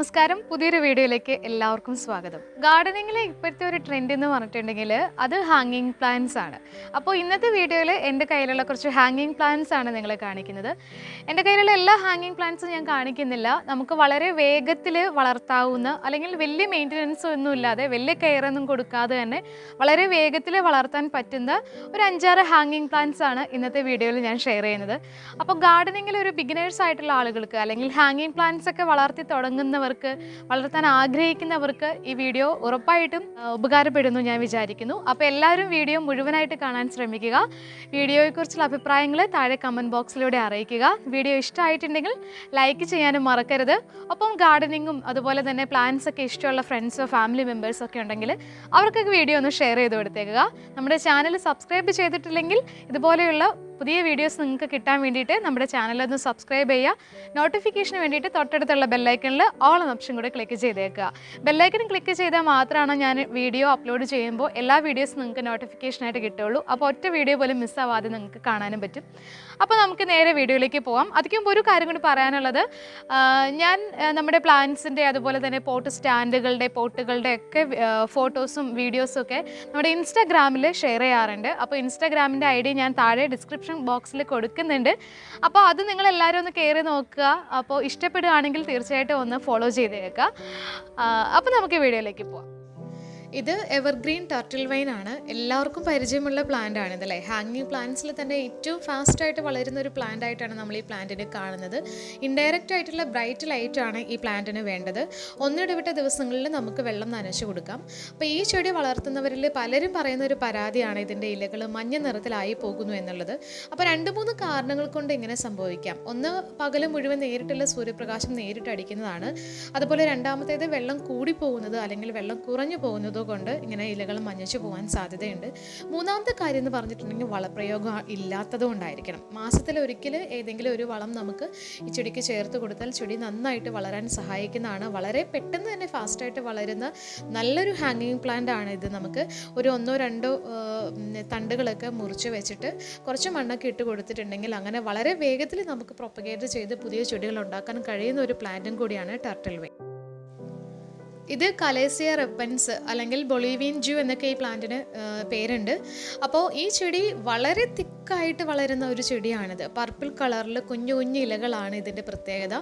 നമസ്കാരം, പുതിയൊരു വീഡിയോയിലേക്ക് എല്ലാവർക്കും സ്വാഗതം. ഗാർഡനിങ്ങിലെ ഇപ്പോഴത്തെ ഒരു ട്രെൻഡ് എന്ന് പറഞ്ഞിട്ടുണ്ടെങ്കിൽ അത് ഹാങ്ങിങ് പ്ലാന്റ്സ് ആണ്. അപ്പോൾ ഇന്നത്തെ വീഡിയോയിൽ എൻ്റെ കയ്യിലുള്ള കുറച്ച് ഹാങ്ങിങ് പ്ലാന്റ്സ് ആണ് നിങ്ങളെ കാണിക്കുന്നത്. എൻ്റെ കയ്യിലുള്ള എല്ലാ ഹാങ്ങിങ് പ്ലാന്റ്സും ഞാൻ കാണിക്കുന്നില്ല. നമുക്ക് വളരെ വേഗത്തിൽ വളർത്താവുന്ന, അല്ലെങ്കിൽ വലിയ മെയിൻ്റനൻസ് ഒന്നും ഇല്ലാതെ, വലിയ കെയർ ഒന്നും കൊടുക്കാതെ തന്നെ വളരെ വേഗത്തിൽ വളർത്താൻ പറ്റുന്ന ഒരു 5-6 ഹാങ്ങിങ് പ്ലാന്റ്സ് ആണ് ഇന്നത്തെ വീഡിയോയിൽ ഞാൻ ഷെയർ ചെയ്യുന്നത്. അപ്പോൾ ഗാർഡനിങ്ങിൽ ഒരു ബിഗിനേഴ്സ് ആയിട്ടുള്ള ആളുകൾക്ക്, അല്ലെങ്കിൽ ഹാങ്ങിങ് പ്ലാന്റ്സ് ഒക്കെ വളർത്തി തുടങ്ങുന്നവർക്ക്, വളർത്താൻ ആഗ്രഹിക്കുന്നവർക്ക് ഈ വീഡിയോ ഉറപ്പായിട്ടും ഉപകാരപ്പെടുന്നു ഞാൻ വിചാരിക്കുന്നു. അപ്പോൾ എല്ലാവരും വീഡിയോ മുഴുവനായിട്ട് കാണാൻ ശ്രമിക്കുക. വീഡിയോയെക്കുറിച്ചുള്ള അഭിപ്രായങ്ങൾ താഴെ കമൻറ്റ് ബോക്സിലൂടെ അറിയിക്കുക. വീഡിയോ ഇഷ്ടമായിട്ടുണ്ടെങ്കിൽ ലൈക്ക് ചെയ്യാനും മറക്കരുത്. ഒപ്പം ഗാർഡനിങ്ങും അതുപോലെ തന്നെ പ്ലാന്റ്സ് ഒക്കെ ഇഷ്ടമുള്ള ഫ്രണ്ട്സോ ഫാമിലി മെമ്പേഴ്സോ ഒക്കെ ഉണ്ടെങ്കിൽ അവർക്കൊക്കെ വീഡിയോ ഒന്ന് ഷെയർ ചെയ്ത് കൊടുത്തേക്കുക. നമ്മുടെ ചാനൽ സബ്സ്ക്രൈബ് ചെയ്തിട്ടില്ലെങ്കിൽ ഇതുപോലെയുള്ള പുതിയ വീഡിയോസ് നിങ്ങൾക്ക് കിട്ടാൻ വേണ്ടിയിട്ട് നമ്മുടെ ചാനലൊന്ന് സബ്സ്ക്രൈബ് ചെയ്യുക. നോട്ടിഫിക്കേഷന് വേണ്ടിയിട്ട് തൊട്ടടുത്തുള്ള ബെല്ലൈക്കണിൽ ഓൾ എന്ന ഓപ്ഷൻ കൂടെ ക്ലിക്ക് ചെയ്തേക്കുക. ബെല്ലൈക്കൺ ക്ലിക്ക് ചെയ്താൽ മാത്രമാണ് ഞാൻ വീഡിയോ അപ്ലോഡ് ചെയ്യുമ്പോൾ എല്ലാ വീഡിയോസും നിങ്ങൾക്ക് നോട്ടിഫിക്കേഷനായിട്ട് കിട്ടുള്ളൂ. അപ്പോൾ ഒറ്റ വീഡിയോ പോലും മിസ്സാവാതെ നിങ്ങൾക്ക് കാണാനും പറ്റും. അപ്പോൾ നമുക്ക് നേരെ വീഡിയോയിലേക്ക് പോകാം. അതിന് മുമ്പ് ഒരു കാര്യം കൂടി പറയാനുള്ളത്, ഞാൻ നമ്മുടെ പ്ലാന്റ്സിൻ്റെ അതുപോലെ തന്നെ പോട്ട് സ്റ്റാൻഡുകളുടെ, പോട്ടുകളുടെ ഒക്കെ ഫോട്ടോസും വീഡിയോസും ഒക്കെ നമ്മുടെ ഇൻസ്റ്റാഗ്രാമിൽ ഷെയർ ചെയ്യാറുണ്ട്. അപ്പോൾ ഇൻസ്റ്റാഗ്രാമിൻ്റെ ID ഞാൻ താഴെ ഡിസ്ക്രിപ്ഷൻ ബോക്സിൽ കൊടുക്കുന്നുണ്ട്. അപ്പോൾ അത് നിങ്ങളെല്ലാവരും ഒന്ന് കയറി നോക്കുക. അപ്പോൾ ഇഷ്ടപ്പെടുകയാണെങ്കിൽ തീർച്ചയായിട്ടും ഒന്ന് ഫോളോ ചെയ്തേക്കുക. അപ്പോൾ നമുക്ക് വീഡിയോയിലേക്ക് പോകാം. ഇത് എവർഗ്രീൻ ടർട്ടിൽ വൈൻ ആണ്. എല്ലാവർക്കും പരിചയമുള്ള പ്ലാന്റ് ആണ് ഇതല്ലേ. ഹാങ്ങിങ് പ്ലാന്റ്സിൽ തന്നെ ഏറ്റവും ഫാസ്റ്റായിട്ട് വളരുന്ന ഒരു പ്ലാന്റ് ആയിട്ടാണ് നമ്മൾ ഈ പ്ലാന്റിനെ കാണുന്നത്. ഇൻഡയറക്റ്റ് ആയിട്ടുള്ള ബ്രൈറ്റ് ലൈറ്റ് ആണ് ഈ പ്ലാന്റിന് വേണ്ടത്. ഒന്നിടവിട്ട ദിവസങ്ങളിൽ നമുക്ക് വെള്ളം നനച്ചു കൊടുക്കാം. അപ്പോൾ ഈ ചെടി വളർത്തുന്നവരിൽ പലരും പറയുന്ന ഒരു പരാതിയാണ് ഇതിൻ്റെ ഇലകൾ മഞ്ഞ നിറത്തിലായി പോകുന്നു എന്നുള്ളത്. അപ്പോൾ 2-3 കാരണങ്ങൾ കൊണ്ട് ഇങ്ങനെ സംഭവിക്കാം. ഒന്ന്, പകൽ മുഴുവൻ നേരിട്ടുള്ള സൂര്യപ്രകാശം നേരിട്ട് അടിക്കുന്നതാണ്. അതുപോലെ രണ്ടാമത്തേത്, വെള്ളം കൂടി പോകുന്നത് അല്ലെങ്കിൽ വെള്ളം കുറഞ്ഞു പോകുന്നത് കൊണ്ട് ഇങ്ങനെ ഇലകൾ മഞ്ഞച്ചു പോകാൻ സാധ്യതയുണ്ട്. മൂന്നാമത്തെ കാര്യം എന്ന് പറഞ്ഞിട്ടുണ്ടെങ്കിൽ വളപ്രയോഗം ഇല്ലാത്തത് കൊണ്ടായിരിക്കണം. മാസത്തിലൊരിക്കൽ ഏതെങ്കിലും ഒരു വളം നമുക്ക് ഈ ചെടിക്ക് ചേർത്ത് കൊടുത്താൽ ചെടി നന്നായിട്ട് വളരാൻ സഹായിക്കുന്നതാണ്. വളരെ പെട്ടെന്ന് തന്നെ ഫാസ്റ്റായിട്ട് വളരുന്ന നല്ലൊരു ഹാങ്ങിങ് പ്ലാന്റ് ആണ് ഇത്. നമുക്ക് ഒരു 1-2 തണ്ടുകളൊക്കെ മുറിച്ച് വെച്ചിട്ട് കുറച്ച് മണ്ണൊക്കെ ഇട്ട് കൊടുത്തിട്ടുണ്ടെങ്കിൽ അങ്ങനെ വളരെ വേഗത്തിൽ നമുക്ക് പ്രൊപ്പഗേറ്റ് ചെയ്ത് പുതിയ ചെടികൾ ഉണ്ടാക്കാൻ കഴിയുന്ന ഒരു പ്ലാന്റും കൂടിയാണ് ടർട്ടിൽ വൈൻ. ഇത് കലേസിയ റെപ്പൻസ് അല്ലെങ്കിൽ ബൊളീവിയൻ ജ്യൂ എന്നൊക്കെ ഈ പ്ലാന്റിന് പേരുണ്ട്. അപ്പോൾ ഈ ചെടി വളരെ തിക്കായിട്ട് വളരുന്ന ഒരു ചെടിയാണിത്. പർപ്പിൾ കളറിൽ കുഞ്ഞു കുഞ്ഞു ഇലകളാണ് ഇതിൻ്റെ പ്രത്യേകത.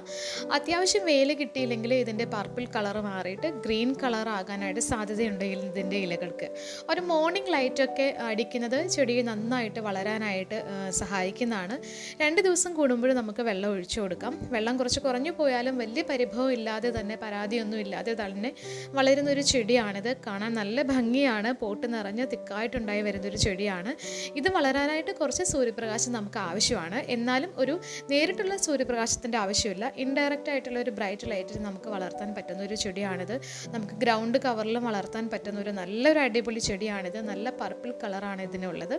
അത്യാവശ്യം വെയിൽ കിട്ടിയില്ലെങ്കിൽ ഇതിൻ്റെ പർപ്പിൾ കളർ മാറിയിട്ട് ഗ്രീൻ കളർ ആകാനായിട്ട് സാധ്യതയുണ്ട് ഇതിൻ്റെ ഇലകൾക്ക്. ഒരു മോർണിംഗ് ലൈറ്റൊക്കെ അടിക്കുന്നത് ചെടിയെ നന്നായിട്ട് വളരാനായിട്ട് സഹായിക്കുന്നതാണ്. 2 ദിവസം കൂടുമ്പോൾ നമുക്ക് വെള്ളം ഒഴിച്ചു കൊടുക്കാം. വെള്ളം കുറച്ച് കുറഞ്ഞു പോയാലും വലിയ പരിഭവം ഇല്ലാതെ തന്നെ, പരാതിയൊന്നും ഇല്ലാതെ തന്നെ വളരുന്നൊരു ചെടിയാണിത്. കാണാൻ നല്ല ഭംഗിയാണ്. പോട്ട് നിറഞ്ഞ് തിക്കായിട്ടുണ്ടായി വരുന്നൊരു ചെടിയാണ്. ഇത് വളരാനായിട്ട് കുറച്ച് സൂര്യപ്രകാശം നമുക്ക് ആവശ്യമാണ്. എന്നാലും ഒരു നേരിട്ടുള്ള സൂര്യപ്രകാശത്തിൻ്റെ ആവശ്യമില്ല. ഇൻഡയറക്റ്റ് ആയിട്ടുള്ള ഒരു ബ്രൈറ്റ് ലൈറ്റിൽ നമുക്ക് വളർത്താൻ പറ്റുന്ന ഒരു ചെടിയാണിത്. നമുക്ക് ഗ്രൗണ്ട് കവറിലും വളർത്താൻ പറ്റുന്ന ഒരു നല്ലൊരു അടിപൊളി ചെടിയാണിത്. നല്ല പർപ്പിൾ കളറാണ് ഇതിനുള്ളത്.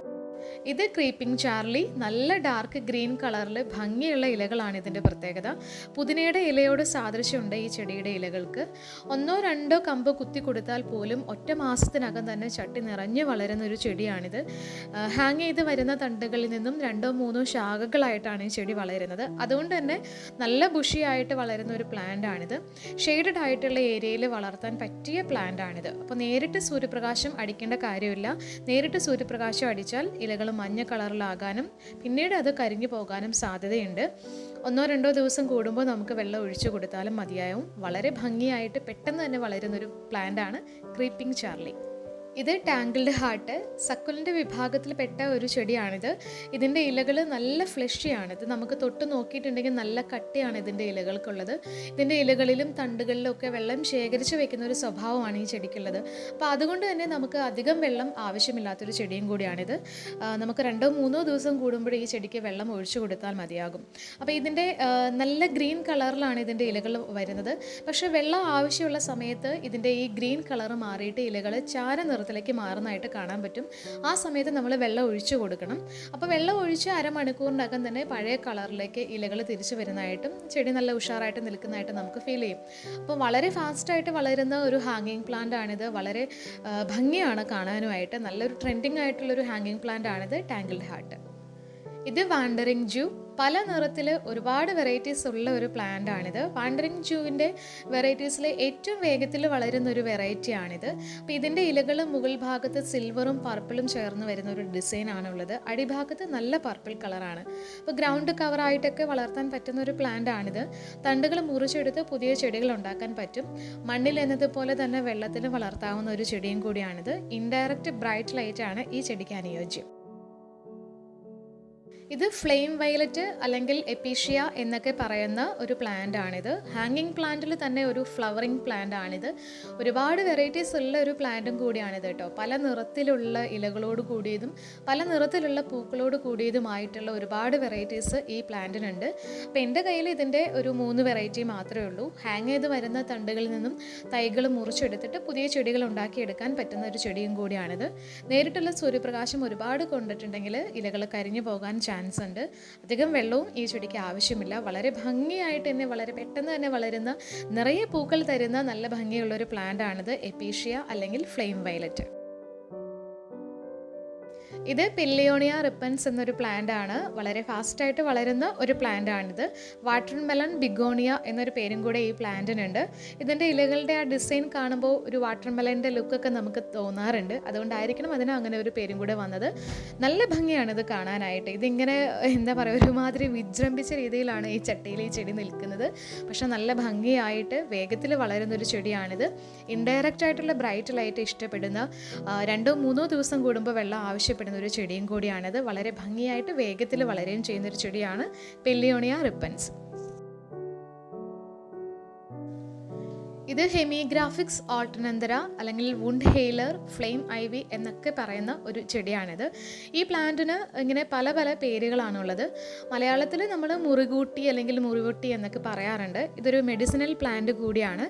ഇത് ക്രീപ്പിംഗ് ചാർലി, നല്ല ഡാർക്ക് ഗ്രീൻ കളറിൽ ഭംഗിയുള്ള ഇലകളാണ് ഇതിൻ്റെ പ്രത്യേകത. പുതിനയുടെ ഇലയോട് സാദൃശ്യമുണ്ട് ഈ ചെടിയുടെ ഇലകൾക്ക്. 1-2 കമ്പ് കുത്തി കൊടുത്താൽ പോലും ഒറ്റ മാസത്തിനകം തന്നെ ചട്ടി നിറഞ്ഞ് വളരുന്ന ഒരു ചെടിയാണിത്. ഹാങ് ചെയ്ത് വരുന്ന തണ്ടുകളിൽ നിന്നും 2-3 ശാഖകളായിട്ടാണ് ഈ ചെടി വളരുന്നത്. അതുകൊണ്ട് തന്നെ നല്ല ബുഷിയായിട്ട് വളരുന്ന ഒരു പ്ലാന്റ് ആണിത്. ഷെയ്ഡഡ് ആയിട്ടുള്ള ഏരിയയിൽ വളർത്താൻ പറ്റിയ പ്ലാന്റ് ആണിത്. അപ്പോൾ നേരിട്ട് സൂര്യപ്രകാശം അടിക്കേണ്ട കാര്യമില്ല. നേരിട്ട് സൂര്യപ്രകാശം അടിച്ചാൽ ഇലകൾ മഞ്ഞ കളറിലാകാനും പിന്നീട് അത് കരിഞ്ഞു പോകാനും സാധ്യതയുണ്ട്. 1-2 ദിവസം കൂടുമ്പോൾ നമുക്ക് വെള്ളം ഒഴിച്ചു കൊടുത്താലും മതിയാവും. വളരെ ഭംഗിയായിട്ട് പെട്ടെന്ന് തന്നെ വളരുന്നൊരു പ്ലാന്റ് ആണ് ക്രീപ്പിംഗ് ചാർലി. ഇത് ടാങ്കിൾഡ് ഹാർട്ട്, സക്കുലൻ്റ് വിഭാഗത്തിൽപ്പെട്ട ഒരു ചെടിയാണിത്. ഇതിൻ്റെ ഇലകൾ നല്ല ഫ്ലഷിയാണ്. ഇത് നമുക്ക് തൊട്ട് നോക്കിയിട്ടുണ്ടെങ്കിൽ നല്ല കട്ടിയാണ് ഇതിൻ്റെ ഇലകൾക്കുള്ളത്. ഇതിൻ്റെ ഇലകളിലും തണ്ടുകളിലും ഒക്കെ വെള്ളം ശേഖരിച്ച് വെക്കുന്ന ഒരു സ്വഭാവമാണ് ഈ ചെടിക്കുള്ളത്. അപ്പോൾ അതുകൊണ്ട് തന്നെ നമുക്ക് അധികം വെള്ളം ആവശ്യമില്ലാത്തൊരു ചെടിയും കൂടിയാണിത്. നമുക്ക് 2-3 ദിവസം കൂടുമ്പോൾ ഈ ചെടിക്ക് വെള്ളം ഒഴിച്ചു കൊടുത്താൽ മതിയാകും. അപ്പോൾ ഇതിൻ്റെ നല്ല ഗ്രീൻ കളറിലാണ് ഇതിൻ്റെ ഇലകൾ വരുന്നത്. പക്ഷേ വെള്ളം ആവശ്യമുള്ള സമയത്ത് ഇതിൻ്റെ ഈ ഗ്രീൻ കളർ മാറിയിട്ട് ഇലകൾ ചാര നിറത്തിലേക്ക് മാറുന്നതായിട്ട് കാണാൻ പറ്റും. ആ സമയത്ത് നമ്മൾ വെള്ളം ഒഴിച്ചു കൊടുക്കണം. അപ്പോൾ വെള്ളം ഒഴിച്ച് അരമണിക്കൂറിനകം തന്നെ പഴയ കളറിലേക്ക് ഇലകൾ തിരിച്ചു വരുന്നതായിട്ടും ചെടി നല്ല ഉഷാറായിട്ട് നിൽക്കുന്നതായിട്ട് നമുക്ക് ഫീൽ ചെയ്യും. അപ്പോൾ വളരെ ഫാസ്റ്റായിട്ട് വളരുന്ന ഒരു ഹാങ്ങിങ് പ്ലാന്റ് ആണിത്. വളരെ ഭംഗിയാണ് കാണാനുമായിട്ട്. നല്ലൊരു ട്രെൻഡിങ് ആയിട്ടുള്ളൊരു ഹാങ്ങിങ് പ്ലാന്റ് ആണിത് ടാങ്കിൾഡ് ഹാർട്ട്. ഇത് വാണ്ടറിംഗ് ജ്യൂ, പല നിറത്തിൽ ഒരുപാട് വെറൈറ്റീസ് ഉള്ള ഒരു പ്ലാന്റ് ആണിത്. വാണ്ടറിങ് ജൂവിൻ്റെ വെറൈറ്റീസിൽ ഏറ്റവും വേഗത്തിൽ വളരുന്ന ഒരു വെറൈറ്റിയാണിത്. അപ്പോൾ ഇതിൻ്റെ ഇലകൾ മുകൾ ഭാഗത്ത് സിൽവറും പർപ്പിളും ചേർന്ന് വരുന്ന ഒരു ഡിസൈനാണുള്ളത്. അടിഭാഗത്ത് നല്ല പർപ്പിൾ കളറാണ്. അപ്പോൾ ഗ്രൗണ്ട് കവറായിട്ടൊക്കെ വളർത്താൻ പറ്റുന്ന ഒരു പ്ലാന്റ് ആണിത്. തണ്ടുകൾ മുറിച്ചെടുത്ത് പുതിയ ചെടികൾ ഉണ്ടാക്കാൻ പറ്റും. മണ്ണിൽ എന്നതുപോലെ തന്നെ വെള്ളത്തിൽ വളർത്താവുന്ന ഒരു ചെടിയും കൂടിയാണിത്. ഇൻഡയറക്റ്റ് ബ്രൈറ്റ് ലൈറ്റ് ആണ് ഈ ചെടിക്ക് അനുയോജ്യം. ഇത് ഫ്ലെയിം വയലറ്റ് അല്ലെങ്കിൽ എപ്പീഷ്യ എന്നൊക്കെ പറയുന്ന ഒരു പ്ലാന്റ് ആണിത്. ഹാങ്ങിങ് പ്ലാന്റിൽ തന്നെ ഒരു ഫ്ലവറിങ് പ്ലാന്റ് ആണിത്. ഒരുപാട് വെറൈറ്റീസ് ഉള്ള ഒരു പ്ലാന്റും കൂടിയാണിത് കേട്ടോ. പല നിറത്തിലുള്ള ഇലകളോട് കൂടിയതും പല നിറത്തിലുള്ള പൂക്കളോട് കൂടിയതുമായിട്ടുള്ള ഒരുപാട് വെറൈറ്റീസ് ഈ പ്ലാന്റിനുണ്ട്. അപ്പോൾ എൻ്റെ കയ്യിൽ ഇതിൻ്റെ ഒരു 3 വെറൈറ്റി മാത്രമേ ഉള്ളൂ. ഹാങ് ചെയ്ത് വരുന്ന തണ്ടുകളിൽ നിന്നും തൈകൾ മുറിച്ചെടുത്തിട്ട് പുതിയ ചെടികൾ ഉണ്ടാക്കിയെടുക്കാൻ പറ്റുന്ന ഒരു ചെടിയും കൂടിയാണിത്. നേരിട്ടുള്ള സൂര്യപ്രകാശം ഒരുപാട് കൊണ്ടിട്ടുണ്ടെങ്കിൽ ഇലകൾ കരിഞ്ഞു പോകാൻ ചാൻസ് ഉണ്ട്. അധികം വെള്ളവും ഈ ചെടിക്ക് ആവശ്യമില്ല. വളരെ ഭംഗിയായിട്ട് തന്നെ വളരെ പെട്ടെന്ന് തന്നെ വളരുന്ന നിറയെ പൂക്കൾ തരുന്ന നല്ല ഭംഗിയുള്ളൊരു പ്ലാന്റ് ആണിത് എപ്പീഷ്യ അല്ലെങ്കിൽ ഫ്ലെയിം വയലറ്റ്. ഇത് പില്ലിയോണിയ റിപ്പൻസ് എന്നൊരു പ്ലാന്റ് ആണ്. വളരെ ഫാസ്റ്റായിട്ട് വളരുന്ന ഒരു പ്ലാന്റ് ആണിത്. വാട്ടർമെലൺ ബിഗോണിയ എന്നൊരു പേരും കൂടെ ഈ പ്ലാന്റിനുണ്ട്. ഇതിൻ്റെ ഇലകളുടെ ആ ഡിസൈൻ കാണുമ്പോൾ ഒരു വാട്ടർമെലൻ്റെ ലുക്കൊക്കെ നമുക്ക് തോന്നാറുണ്ട്. അതുകൊണ്ടായിരിക്കണം അതിന് അങ്ങനെ ഒരു പേരും കൂടെ വന്നത്. നല്ല ഭംഗിയാണ് ഇത് കാണാനായിട്ട്. ഇതിങ്ങനെ എന്താ പറയുക, ഒരുമാതിരി വിജൃംഭിച്ച രീതിയിലാണ് ഈ ചട്ടിയിൽ ഈ ചെടി നിൽക്കുന്നത്. പക്ഷെ നല്ല ഭംഗിയായിട്ട് വേഗത്തിൽ വളരുന്നൊരു ചെടിയാണിത്. ഇൻഡയറക്റ്റ് ആയിട്ടുള്ള ബ്രൈറ്റ് ലൈറ്റ് ഇഷ്ടപ്പെടുന്ന 2-3 ദിവസം കൂടുമ്പോൾ വെള്ളം ആവശ്യപ്പെടുന്ന ഒരു ചെടിയും കൂടിയാണിത്. വളരെ ഭംഗിയായിട്ട് വേഗത്തിൽ വളരുകയും ചെയ്യുന്നൊരു ചെടിയാണ് പില്ലിയോണിയ റിപ്പൻസ്. ഇത് ഹെമിഗ്രാഫിക്സ് ഓൾട്ടനന്തര അല്ലെങ്കിൽ വുണ്ട് ഹെയിലർ, ഫ്ലെയിം ഐവി എന്നൊക്കെ പറയുന്ന ഒരു ചെടിയാണിത്. ഈ പ്ലാന്റിന് ഇങ്ങനെ പല പല പേരുകളാണുള്ളത്. മലയാളത്തിൽ നമ്മൾ മുറികൂട്ടി അല്ലെങ്കിൽ മുറിവൊട്ടി എന്നൊക്കെ പറയാറുണ്ട്. ഇതൊരു മെഡിസിനൽ പ്ലാന്റ് കൂടിയാണ്.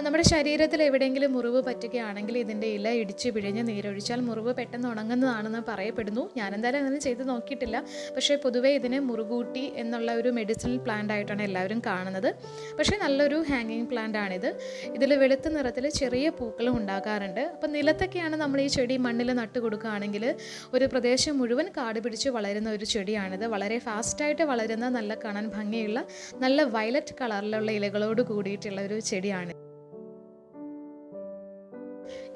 നമ്മുടെ ശരീരത്തിൽ എവിടെയെങ്കിലും മുറിവ് പറ്റുകയാണെങ്കിൽ ഇതിൻ്റെ ഇല ഇടിച്ച് പിഴിഞ്ഞ് നീരൊഴിച്ചാൽ മുറിവ് പെട്ടെന്ന് ഉണങ്ങുന്നതാണെന്ന് പറയപ്പെടുന്നു. ഞാനെന്തായാലും അങ്ങനെ ചെയ്ത് നോക്കിയിട്ടില്ല. പക്ഷേ പൊതുവേ ഇതിനെ മുറികൂട്ടി എന്നുള്ള ഒരു മെഡിസിനൽ പ്ലാന്റ് ആയിട്ടാണ് എല്ലാവരും കാണുന്നത്. പക്ഷേ നല്ലൊരു ഹാങ്ങിങ് പ്ലാന്റ് ആണിത്. ഇതിൽ വെളുത്ത നിറത്തിൽ ചെറിയ പൂക്കളും ഉണ്ടാകാറുണ്ട്. അപ്പം നിലത്തൊക്കെയാണ് നമ്മൾ ഈ ചെടി മണ്ണിൽ നട്ടു കൊടുക്കുകയാണെങ്കിൽ ഒരു പ്രദേശം മുഴുവൻ കാട് പിടിച്ച് വളരുന്ന ഒരു ചെടിയാണിത്. വളരെ ഫാസ്റ്റായിട്ട് വളരുന്ന നല്ല കാണാൻ ഭംഗിയുള്ള നല്ല വയലറ്റ് കളറിലുള്ള ഇലകളോട് കൂടിയിട്ടുള്ള ഒരു ചെടിയാണ്.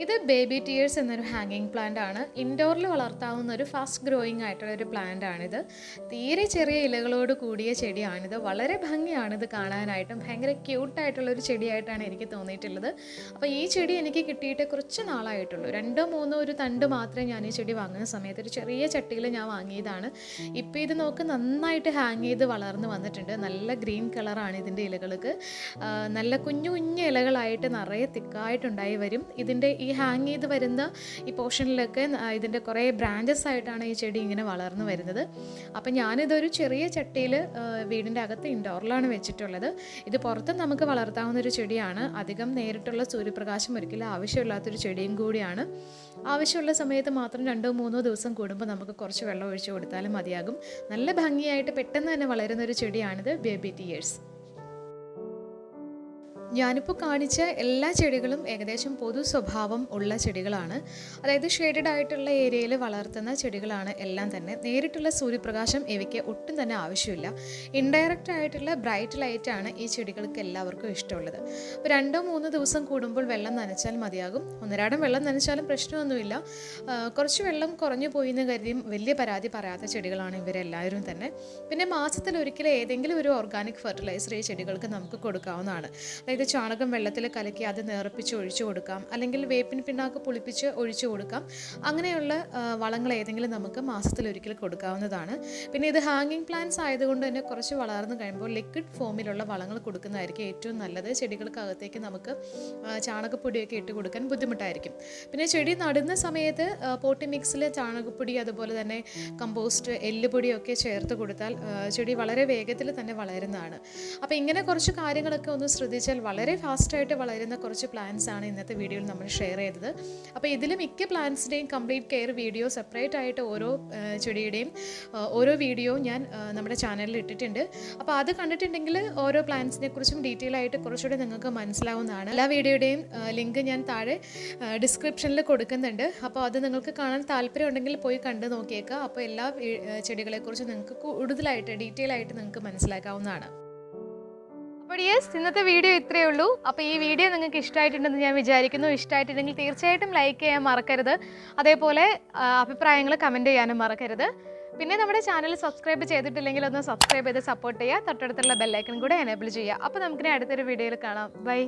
ഇത് ബേബി ടിയേഴ്സ് എന്നൊരു ഹാങ്ങിങ് പ്ലാന്റ് ആണ്. ഇൻഡോറിൽ വളർത്താവുന്ന ഒരു ഫാസ്റ്റ് ഗ്രോയിങ് ആയിട്ടുള്ള ഒരു പ്ലാന്റ് ആണിത്. തീരെ ചെറിയ ഇലകളോട് കൂടിയ ചെടിയാണിത്. വളരെ ഭംഗിയാണിത് കാണാനായിട്ടും. ഭയങ്കര ക്യൂട്ടായിട്ടുള്ളൊരു ചെടിയായിട്ടാണ് എനിക്ക് തോന്നിയിട്ടുള്ളത്. അപ്പോൾ ഈ ചെടി എനിക്ക് കിട്ടിയിട്ട് കുറച്ച് നാളായിട്ടുള്ളൂ. 2-3 ഒരു തണ്ട് മാത്രമേ ഞാൻ ഈ ചെടി വാങ്ങുന്ന സമയത്ത് ഒരു ചെറിയ ചട്ടിയിൽ ഞാൻ വാങ്ങിയതാണ്. ഇപ്പോൾ ഇത് നോക്ക് നന്നായിട്ട് ഹാങ് ചെയ്ത് വളർന്ന് വന്നിട്ടുണ്ട്. നല്ല ഗ്രീൻ കളറാണ് ഇതിൻ്റെ ഇലകൾക്ക്. നല്ല കുഞ്ഞു കുഞ്ഞു ഇലകളായിട്ട് നിറയെ തിക്കായിട്ടുണ്ടായി വരും. ഇതിൻ്റെ ഈ ഹാങ് ചെയ്ത് വരുന്ന ഈ പോർഷനിലൊക്കെ ഇതിൻ്റെ കുറേ ബ്രാഞ്ചസ് ആയിട്ടാണ് ഈ ചെടി ഇങ്ങനെ വളർന്നു വരുന്നത്. അപ്പം ഞാനിതൊരു ചെറിയ ചട്ടിയിൽ വീടിൻ്റെ അകത്ത് ഇൻഡോറിലാണ് വെച്ചിട്ടുള്ളത്. ഇത് പുറത്ത് നമുക്ക് വളർത്താവുന്ന ഒരു ചെടിയാണ്. അധികം നേരിട്ടുള്ള സൂര്യപ്രകാശം ഒരിക്കലും ആവശ്യമില്ലാത്തൊരു ചെടിയും കൂടിയാണ്. ആവശ്യമുള്ള സമയത്ത് മാത്രം 2-3 ദിവസം കൂടുമ്പോൾ നമുക്ക് കുറച്ച് വെള്ളം ഒഴിച്ചു കൊടുത്താലും മതിയാകും. നല്ല ഭംഗിയായിട്ട് പെട്ടെന്ന് തന്നെ വളരുന്നൊരു ചെടിയാണിത് ബേബി ടിയേഴ്സ്. ഞാനിപ്പോൾ കാണിച്ച എല്ലാ ചെടികളും ഏകദേശം പൊതു സ്വഭാവം ഉള്ള ചെടികളാണ്. അതായത് ഷെയ്ഡഡ് ആയിട്ടുള്ള ഏരിയയിൽ വളർത്തുന്ന ചെടികളാണ് എല്ലാം തന്നെ. നേരിട്ടുള്ള സൂര്യപ്രകാശം ഇവയ്ക്ക് ഒട്ടും തന്നെ ആവശ്യമില്ല. ഇൻഡയറക്റ്റ് ആയിട്ടുള്ള ബ്രൈറ്റ് ലൈറ്റാണ് ഈ ചെടികൾക്ക് എല്ലാവർക്കും ഇഷ്ടമുള്ളത്. അപ്പോൾ 2-3 ദിവസം കൂടുമ്പോൾ വെള്ളം നനച്ചാൽ മതിയാകും. ഒന്നരാടം വെള്ളം നനച്ചാലും പ്രശ്നമൊന്നുമില്ല. കുറച്ച് വെള്ളം കുറഞ്ഞു പോയി എന്ന് കരുതിയും വലിയ പരാതി പറയാത്ത ചെടികളാണ് ഇവരെല്ലാവരും തന്നെ. പിന്നെ മാസത്തിലൊരിക്കലും ഏതെങ്കിലും ഒരു ഓർഗാനിക് ഫെർട്ടിലൈസർ ഈ ചെടികൾക്ക് നമുക്ക് കൊടുക്കാവുന്നതാണ്. അതായത് ചാണകം വെള്ളത്തിൽ കലക്കി അത് നേർപ്പിച്ച് ഒഴിച്ചു കൊടുക്കാം, അല്ലെങ്കിൽ വേപ്പിൻ പിണ്ണാക്ക് പുളിപ്പിച്ച് ഒഴിച്ചു കൊടുക്കാം. അങ്ങനെയുള്ള വളങ്ങൾ ഏതെങ്കിലും നമുക്ക് മാസത്തിലൊരിക്കൽ കൊടുക്കാവുന്നതാണ്. പിന്നെ ഇത് ഹാങ്ങിങ് പ്ലാന്റ്സ് ആയതുകൊണ്ട് തന്നെ കുറച്ച് വളർന്നു കഴിയുമ്പോൾ ലിക്വിഡ് ഫോമിലുള്ള വളങ്ങൾ കൊടുക്കുന്നതായിരിക്കും ഏറ്റവും നല്ലത്. ചെടികൾക്കകത്തേക്ക് നമുക്ക് ചാണകപ്പൊടിയൊക്കെ ഇട്ട് കൊടുക്കാൻ ബുദ്ധിമുട്ടായിരിക്കും. പിന്നെ ചെടി നടുന്ന സമയത്ത് പോട്ടി മിക്സിൽ ചാണകപ്പൊടി അതുപോലെ തന്നെ കമ്പോസ്റ്റ് എല്ലുപൊടിയൊക്കെ ചേർത്ത് കൊടുത്താൽ ചെടി വളരെ വേഗത്തിൽ തന്നെ വളരുന്നതാണ്. അപ്പോൾ ഇങ്ങനെ കുറച്ച് കാര്യങ്ങളൊക്കെ ഒന്ന് ശ്രദ്ധിച്ചാൽ വളരെ ഫാസ്റ്റായിട്ട് വളരുന്ന കുറച്ച് പ്ലാന്റ്സ് ആണ് ഇന്നത്തെ വീഡിയോയിൽ നമ്മൾ ഷെയർ ചെയ്തത്. അപ്പോൾ ഇതിൽ മിക്ക പ്ലാന്റ്സിൻ്റെയും കംപ്ലീറ്റ് കെയർ വീഡിയോ സെപ്പറേറ്റ് ആയിട്ട് ഓരോ ചെടിയുടെയും ഓരോ വീഡിയോ ഞാൻ നമ്മുടെ ചാനലിൽ ഇട്ടിട്ടുണ്ട്. അപ്പോൾ അത് കണ്ടിട്ടുണ്ടെങ്കിൽ ഓരോ പ്ലാന്റ്സിനെ കുറിച്ചും ഡീറ്റെയിൽ ആയിട്ട് കുറച്ചുകൂടി നിങ്ങൾക്ക് മനസ്സിലാവുന്നതാണ്. എല്ലാ വീഡിയോയുടെയും ലിങ്ക് ഞാൻ താഴെ ഡിസ്ക്രിപ്ഷനിൽ കൊടുക്കുന്നുണ്ട്. അപ്പോൾ അത് നിങ്ങൾക്ക് കാണാൻ താല്പര്യം ഉണ്ടെങ്കിൽ പോയി കണ്ടു നോക്കിയേക്കുക. അപ്പോൾ എല്ലാ ചെടികളെക്കുറിച്ചും നിങ്ങൾക്ക് കൂടുതലായിട്ട് ഡീറ്റെയിൽ ആയിട്ട് നിങ്ങൾക്ക് മനസ്സിലാക്കാവുന്നതാണ്. അപ്പോൾ ഇന്നത്തെ വീഡിയോ ഇത്രയേ ഉള്ളൂ. അപ്പോൾ ഈ വീഡിയോ നിങ്ങൾക്ക് ഇഷ്ടമായിട്ടുണ്ടെന്ന് ഞാൻ വിചാരിക്കുന്നു. ഇഷ്ടമായിട്ടുണ്ടെങ്കിൽ തീർച്ചയായിട്ടും ലൈക്ക് ചെയ്യാൻ മറക്കരുത്. അതേപോലെ അഭിപ്രായങ്ങൾ കമൻറ്റ് ചെയ്യാനും മറക്കരുത്. പിന്നെ നമ്മുടെ ചാനൽ സബ്സ്ക്രൈബ് ചെയ്തിട്ടില്ലെങ്കിൽ ഒന്ന് സബ്സ്ക്രൈബ് ചെയ്ത് സപ്പോർട്ട് ചെയ്യുക. തൊട്ടടുത്തുള്ള ബെല്ലൈക്കൺ കൂടെ എനേബിൾ ചെയ്യുക. അപ്പോൾ നമുക്കിനി അടുത്തൊരു വീഡിയോയിൽ കാണാം. ബൈ.